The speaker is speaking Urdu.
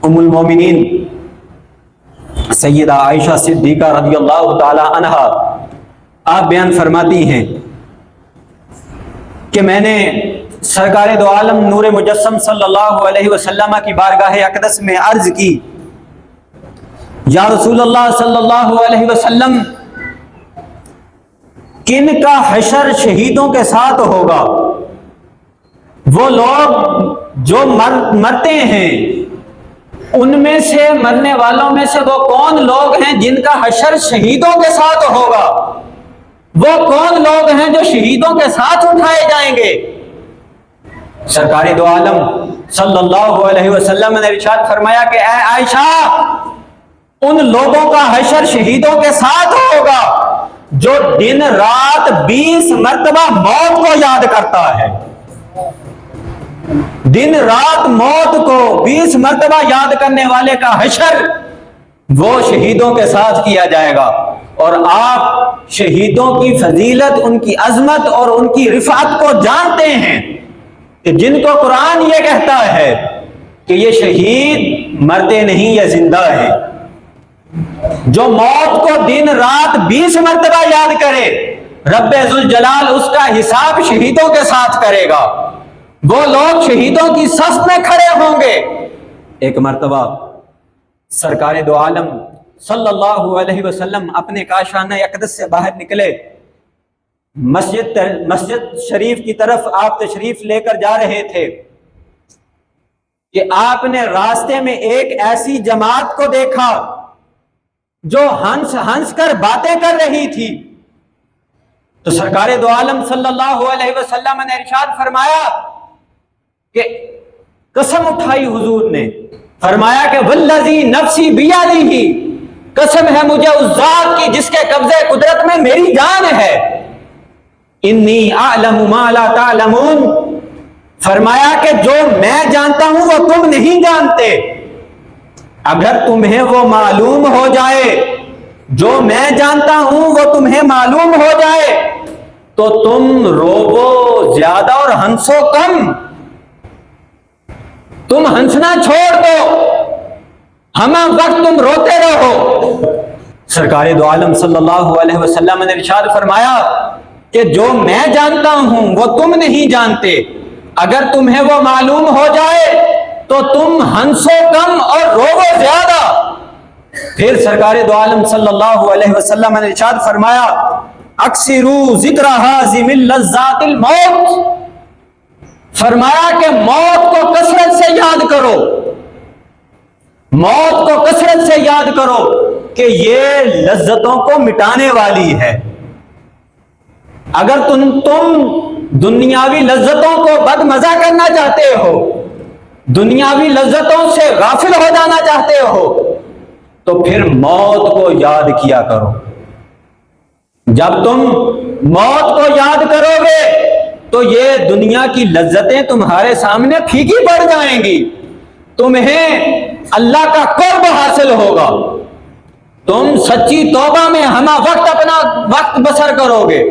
ام المومنین سیدہ عائشہ صدیقہ رضی اللہ تعالی عنہا آپ بیان فرماتی ہیں کہ میں نے سرکار دو عالم نور مجسم صلی اللہ علیہ وسلم کی بارگاہ اقدس میں عرض کی، یا رسول اللہ صلی اللہ علیہ وسلم، کن کا حشر شہیدوں کے ساتھ ہوگا؟ وہ لوگ جو مرتے ہیں ان میں سے، مرنے والوں میں سے وہ کون لوگ ہیں جن کا حشر شہیدوں کے ساتھ ہوگا؟ وہ کون لوگ ہیں جو شہیدوں کے ساتھ اٹھائے جائیں گے؟ سرکار دو عالم صلی اللہ علیہ وسلم نے ارشاد فرمایا کہ اے عائشہ، ان لوگوں کا حشر شہیدوں کے ساتھ ہوگا جو دن رات 20 مرتبہ موت کو یاد کرتا ہے۔ دن رات موت کو 20 مرتبہ یاد کرنے والے کا حشر وہ شہیدوں کے ساتھ کیا جائے گا۔ اور آپ شہیدوں کی فضیلت، ان کی عظمت اور ان کی رفعت کو جانتے ہیں کہ جن کو قرآن یہ کہتا ہے کہ یہ شہید مرتے نہیں، یہ زندہ ہیں۔ جو موت کو دن رات 20 مرتبہ یاد کرے، رب ذوالجلال اس کا حساب شہیدوں کے ساتھ کرے گا۔ وہ لوگ شہیدوں کی صف میں کھڑے ہوں گے۔ ایک مرتبہ سرکار دو عالم صلی اللہ علیہ وسلم اپنے کاشانہ اقدس سے باہر نکلے، مسجد شریف کی طرف آپ تشریف لے کر جا رہے تھے کہ آپ نے راستے میں ایک ایسی جماعت کو دیکھا جو ہنس ہنس کر باتیں کر رہی تھی۔ تو سرکار دو عالم صلی اللہ علیہ وسلم نے ارشاد فرمایا کہ قسم اٹھائی حضور نے، فرمایا کہ والذی نفسی بیدہ، قسم ہے مجھے اس ذات کی جس کے قبضے قدرت میں میری جان ہے، انی اعلم ما لا تعلمون، فرمایا کہ جو میں جانتا ہوں وہ تم نہیں جانتے، اگر تمہیں وہ معلوم ہو جائے، جو میں جانتا ہوں وہ تمہیں معلوم ہو جائے تو تم روو زیادہ اور ہنسو کم، تم ہنسنا چھوڑ دو، ہمہ وقت تم روتے رہو۔ سرکار دو عالم صلی اللہ علیہ وسلم نے ارشاد فرمایا کہ جو میں جانتا ہوں وہ تم نہیں جانتے، اگر تمہیں وہ معلوم ہو جائے تو تم ہنسو کم اور روو زیادہ۔ پھر سرکار دو عالم صلی اللہ علیہ وسلم نے ارشاد فرمایا اکثروا ذکر حازم لذات الموت، فرمایا کہ موت کو کثرت سے یاد کرو، موت کو کثرت سے یاد کرو کہ یہ لذتوں کو مٹانے والی ہے۔ اگر تم دنیاوی لذتوں کو بدمزہ کرنا چاہتے ہو، دنیاوی لذتوں سے غافل ہو جانا چاہتے ہو تو پھر موت کو یاد کیا کرو۔ جب تم موت کو یاد کرو گے تو یہ دنیا کی لذتیں تمہارے سامنے پھیکی پڑ جائیں گی، تمہیں اللہ کا قرب حاصل ہوگا، تم سچی توبہ میں ہمہ وقت اپنا وقت بسر کرو گے۔